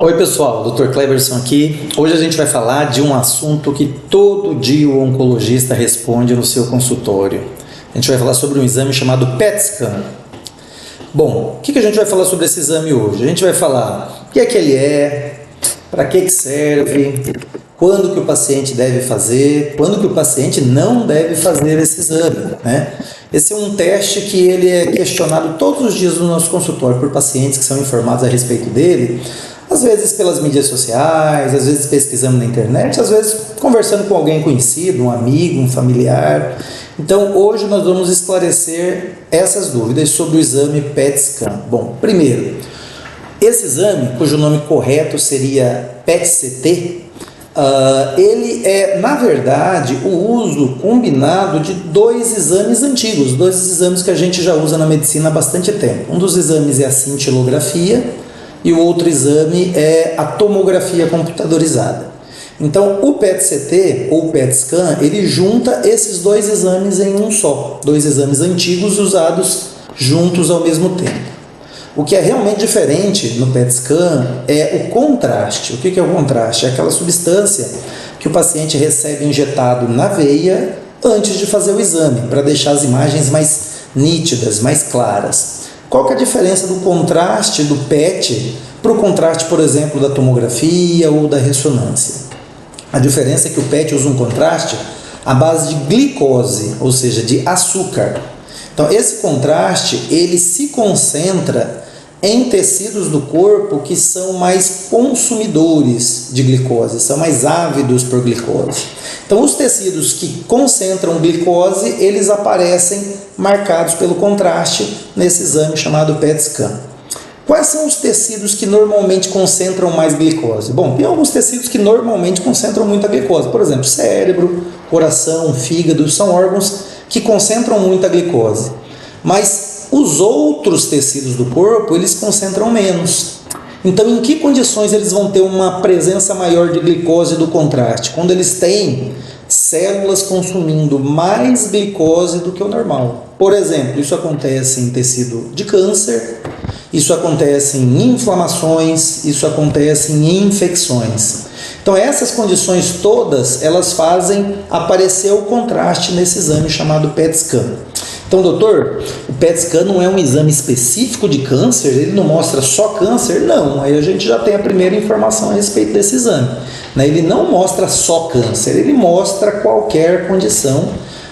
Oi pessoal, Dr. Cleberson aqui. Hoje a gente vai falar de um assunto que todo dia o oncologista responde no seu consultório. A gente vai falar sobre um exame chamado PET scan. Bom, o que a gente vai falar sobre esse exame hoje? A gente vai falar o que é que ele é, para que serve, quando que o paciente deve fazer, quando que o paciente não deve fazer esse exame, né? Esse é um teste que ele é questionado todos os dias no nosso consultório por pacientes que são informados a respeito dele, às vezes pelas mídias sociais, às vezes pesquisando na internet, às vezes conversando com alguém conhecido, um amigo, um familiar. Então, hoje nós vamos esclarecer essas dúvidas sobre o exame PET scan. Bom, primeiro, esse exame, cujo nome correto seria PET-CT, ele é, na verdade, o uso combinado de dois exames antigos, dois exames que a gente já usa na medicina há bastante tempo. Um dos exames é a cintilografia e o outro exame é a tomografia computadorizada. Então, o PET-CT ou PET scan, ele junta esses dois exames em um só, dois exames antigos usados juntos ao mesmo tempo. O que é realmente diferente no PET scan é o contraste. O que é o contraste? É aquela substância que o paciente recebe injetado na veia antes de fazer o exame, para deixar as imagens mais nítidas, mais claras. Qual que é a diferença do contraste do PET para o contraste, por exemplo, da tomografia ou da ressonância? A diferença é que o PET usa um contraste à base de glicose, ou seja, de açúcar. Então, esse contraste, ele se concentra em tecidos do corpo que são mais consumidores de glicose, são mais ávidos por glicose. Então, os tecidos que concentram glicose, eles aparecem marcados pelo contraste nesse exame chamado PET scan. Quais são os tecidos que normalmente concentram mais glicose? Bom, tem alguns tecidos que normalmente concentram muita glicose, por exemplo, cérebro, coração, fígado, são órgãos que concentram muita glicose. Mas os outros tecidos do corpo, eles concentram menos. Então, em que condições eles vão ter uma presença maior de glicose do contraste? Quando eles têm células consumindo mais glicose do que o normal. Por exemplo, isso acontece em tecido de câncer, isso acontece em inflamações, isso acontece em infecções. Então, essas condições todas, elas fazem aparecer o contraste nesse exame chamado PET scan. Então, doutor, o PET scan não é um exame específico de câncer? Ele não mostra só câncer? Não, aí a gente já tem a primeira informação a respeito desse exame. Ele não mostra só câncer, ele mostra qualquer condição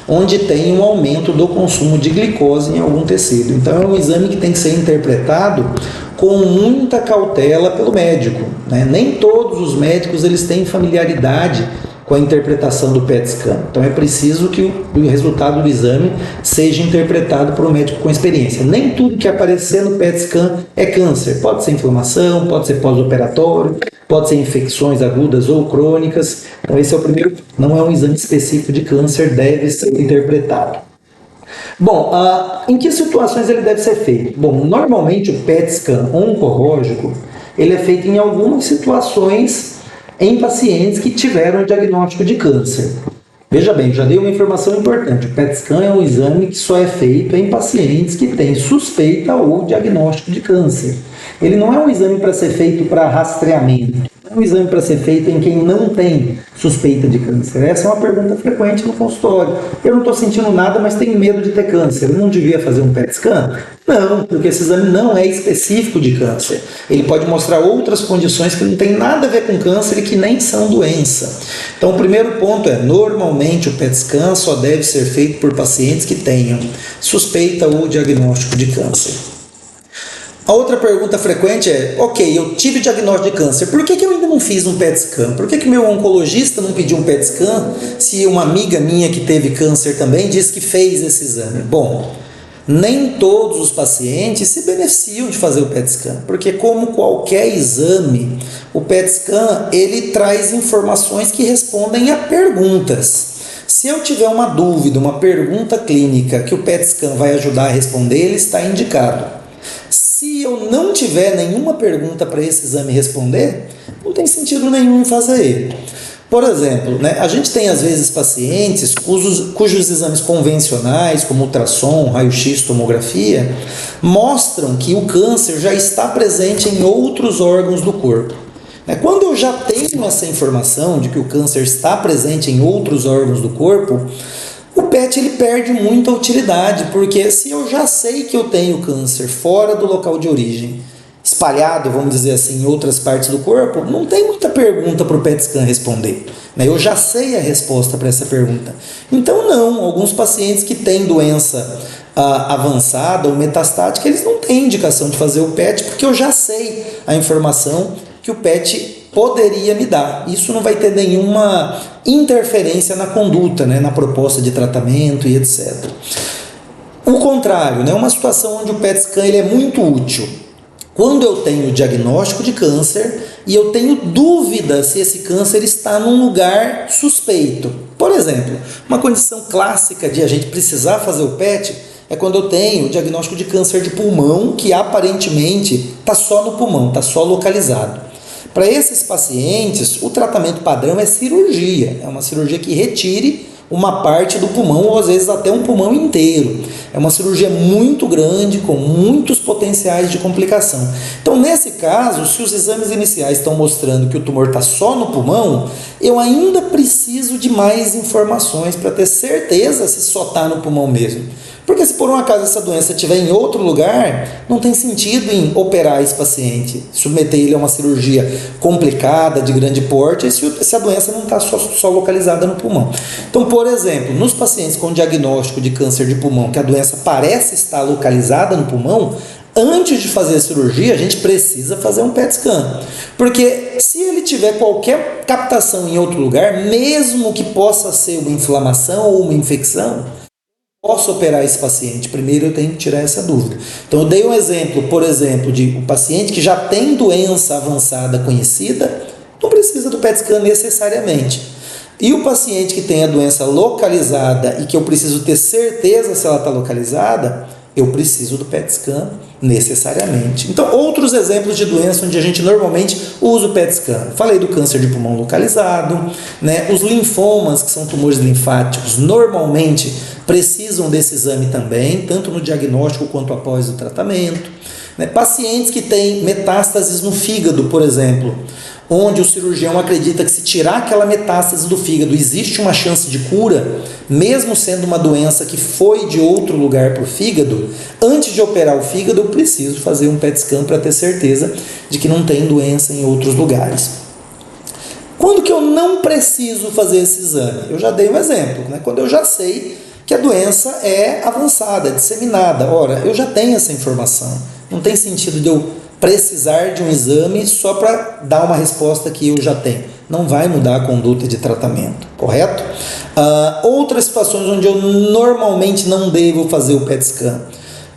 onde tem um aumento do consumo de glicose em algum tecido. Então, é um exame que tem que ser interpretado com muita cautela pelo médico. Nem todos os médicos eles têm familiaridade com a interpretação do PET scan. Então, é preciso que o resultado do exame seja interpretado por um médico com experiência. Nem tudo que aparecer no PET scan é câncer. Pode ser inflamação, pode ser pós-operatório, pode ser infecções agudas ou crônicas. Então, esse é o primeiro. Não é um exame específico de câncer, deve ser interpretado. Bom, em que situações ele deve ser feito? Bom, normalmente o PET scan oncológico, ele é feito em algumas situações em pacientes que tiveram diagnóstico de câncer. Veja bem, já dei uma informação importante. O PET scan é um exame que só é feito em pacientes que têm suspeita ou diagnóstico de câncer. Ele não é um exame para ser feito para rastreamento. É um exame para ser feito em quem não tem suspeita de câncer. Essa é uma pergunta frequente no consultório. Eu não estou sentindo nada, mas tenho medo de ter câncer. Eu não devia fazer um PET scan? Não, porque esse exame não é específico de câncer. Ele pode mostrar outras condições que não tem nada a ver com câncer e que nem são doença. Então, o primeiro ponto é, normalmente o PET scan só deve ser feito por pacientes que tenham suspeita ou diagnóstico de câncer. A outra pergunta frequente é, ok, eu tive diagnóstico de câncer, por que eu ainda não fiz um PET scan? Por que meu oncologista não pediu um PET scan se uma amiga minha que teve câncer também disse que fez esse exame? Bom, nem todos os pacientes se beneficiam de fazer o PET scan, porque como qualquer exame, o PET scan ele traz informações que respondem a perguntas. Se eu tiver uma dúvida, uma pergunta clínica que o PET scan vai ajudar a responder, ele está indicado. Se eu não tiver nenhuma pergunta para esse exame responder, não tem sentido nenhum em fazer ele. Por exemplo, a gente tem às vezes pacientes cujos exames convencionais, como ultrassom, raio-x, tomografia, mostram que o câncer já está presente em outros órgãos do corpo. Quando eu já tenho essa informação de que o câncer está presente em outros órgãos do corpo, o PET ele perde muita utilidade, porque se eu já sei que eu tenho câncer fora do local de origem, espalhado, vamos dizer assim, em outras partes do corpo, não tem muita pergunta para o PET scan responder. Eu já sei a resposta para essa pergunta. Então não, alguns pacientes que têm doença avançada ou metastática, eles não têm indicação de fazer o PET, porque eu já sei a informação que o PET poderia me dar. Isso não vai ter nenhuma interferência na conduta, na proposta de tratamento e etc. O contrário, uma situação onde o PET scan ele é muito útil. Quando eu tenho diagnóstico de câncer e eu tenho dúvida se esse câncer está num lugar suspeito. Por exemplo, uma condição clássica de a gente precisar fazer o PET é quando eu tenho o diagnóstico de câncer de pulmão, que aparentemente está só no pulmão, está só localizado. Para esses pacientes, o tratamento padrão é cirurgia. É uma cirurgia que retire uma parte do pulmão, ou às vezes até um pulmão inteiro. É uma cirurgia muito grande, com muitos potenciais de complicação. Então, nesse caso, se os exames iniciais estão mostrando que o tumor está só no pulmão, eu ainda preciso de mais informações para ter certeza se só está no pulmão mesmo. Porque se por um acaso essa doença estiver em outro lugar, não tem sentido em operar esse paciente, submeter ele a uma cirurgia complicada, de grande porte, se a doença não está só localizada no pulmão. Então, por exemplo, nos pacientes com diagnóstico de câncer de pulmão, que a doença parece estar localizada no pulmão, antes de fazer a cirurgia, a gente precisa fazer um PET scan. Porque se ele tiver qualquer captação em outro lugar, mesmo que possa ser uma inflamação ou uma infecção, posso operar esse paciente? Primeiro eu tenho que tirar essa dúvida. Então eu dei um exemplo, por exemplo, de um paciente que já tem doença avançada conhecida, não precisa do PET scan necessariamente. E o paciente que tem a doença localizada e que eu preciso ter certeza se ela está localizada, eu preciso do PET scan necessariamente. Então, outros exemplos de doença onde a gente normalmente usa o PET scan. Falei do câncer de pulmão localizado, os linfomas, que são tumores linfáticos, normalmente precisam desse exame também, tanto no diagnóstico quanto após o tratamento. Pacientes que têm metástases no fígado, por exemplo, onde o cirurgião acredita que se tirar aquela metástase do fígado existe uma chance de cura, mesmo sendo uma doença que foi de outro lugar para o fígado, antes de operar o fígado eu preciso fazer um PET scan para ter certeza de que não tem doença em outros lugares. Quando que eu não preciso fazer esse exame? Eu já dei um exemplo, quando eu já sei que a doença é avançada, é disseminada. Ora, eu já tenho essa informação, não tem sentido de eu precisar de um exame só para dar uma resposta que eu já tenho. Não vai mudar a conduta de tratamento, correto? Outras situações onde eu normalmente não devo fazer o PET scan.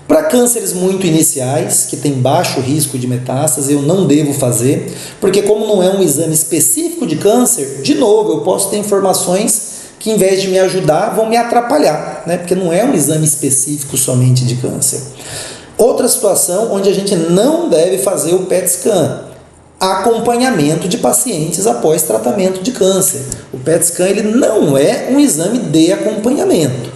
Para cânceres muito iniciais, que tem baixo risco de metástase, eu não devo fazer, porque como não é um exame específico de câncer, de novo, eu posso ter informações que, em vez de me ajudar, vão me atrapalhar, porque não é um exame específico somente de câncer. Outra situação onde a gente não deve fazer o PET scan, acompanhamento de pacientes após tratamento de câncer. O PET scan ele não é um exame de acompanhamento.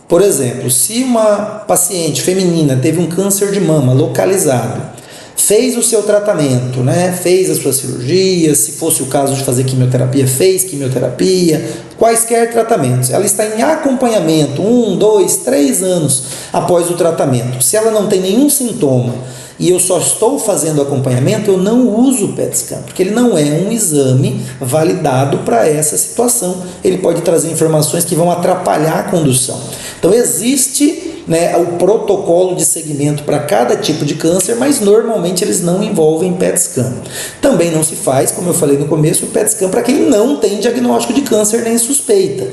Por exemplo, se uma paciente feminina teve um câncer de mama localizado, fez o seu tratamento, fez as suas cirurgias, se fosse o caso de fazer quimioterapia, fez quimioterapia, quaisquer tratamentos. Ela está em acompanhamento 1, 2, 3 anos após o tratamento. Se ela não tem nenhum sintoma e eu só estou fazendo acompanhamento, eu não uso o PET scan, porque ele não é um exame validado para essa situação. Ele pode trazer informações que vão atrapalhar a condução. Então existe o protocolo de segmento para cada tipo de câncer, mas normalmente eles não envolvem PET scan. Também não se faz, como eu falei no começo, o PET scan para quem não tem diagnóstico de câncer nem suspeita.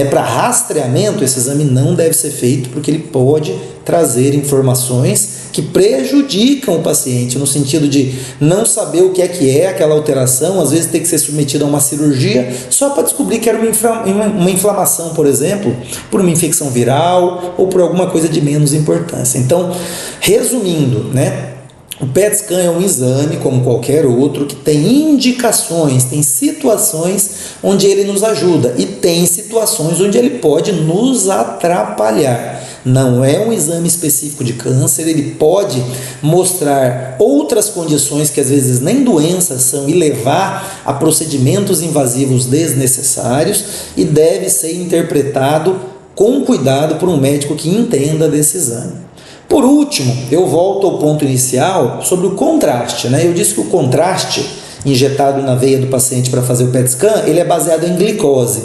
Para rastreamento, esse exame não deve ser feito, porque ele pode trazer informações que prejudicam o paciente, no sentido de não saber o que é aquela alteração, às vezes ter que ser submetido a uma cirurgia, só para descobrir que era uma inflamação, por exemplo, por uma infecção viral ou por alguma coisa de menos importância. Então, resumindo, o PET scan é um exame, como qualquer outro, que tem indicações, tem situações onde ele nos ajuda e tem situações onde ele pode nos atrapalhar. Não é um exame específico de câncer, ele pode mostrar outras condições que às vezes nem doenças são e levar a procedimentos invasivos desnecessários e deve ser interpretado com cuidado por um médico que entenda desse exame. Por último, eu volto ao ponto inicial sobre o contraste, né? Eu disse que o contraste injetado na veia do paciente para fazer o PET scan, ele é baseado em glicose.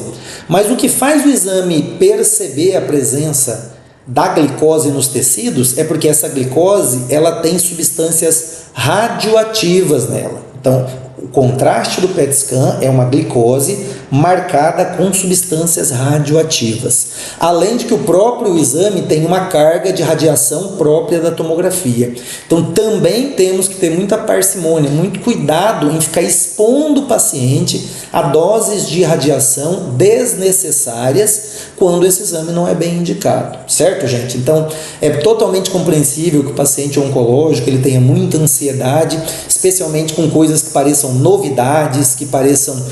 Mas o que faz o exame perceber a presença da glicose nos tecidos é porque essa glicose ela tem substâncias radioativas nela. Então, o contraste do PET scan é uma glicose marcada com substâncias radioativas. Além de que o próprio exame tem uma carga de radiação própria da tomografia. Então, também temos que ter muita parcimônia, muito cuidado em ficar expondo o paciente a doses de radiação desnecessárias quando esse exame não é bem indicado, certo, gente? Então, é totalmente compreensível que o paciente oncológico ele tenha muita ansiedade, especialmente com coisas que pareçam novidades, que pareçam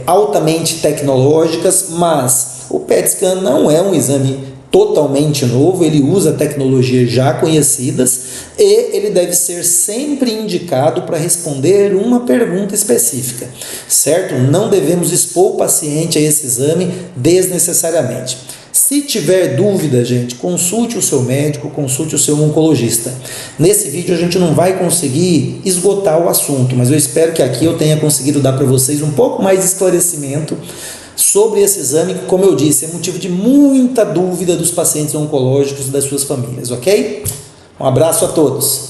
altamente tecnológicas, mas o PET scan não é um exame totalmente novo, ele usa tecnologias já conhecidas e ele deve ser sempre indicado para responder uma pergunta específica, certo? Não devemos expor o paciente a esse exame desnecessariamente. Se tiver dúvida, gente, consulte o seu médico, consulte o seu oncologista. Nesse vídeo a gente não vai conseguir esgotar o assunto, mas eu espero que aqui eu tenha conseguido dar para vocês um pouco mais de esclarecimento sobre esse exame, que, como eu disse, é motivo de muita dúvida dos pacientes oncológicos e das suas famílias, ok? Um abraço a todos!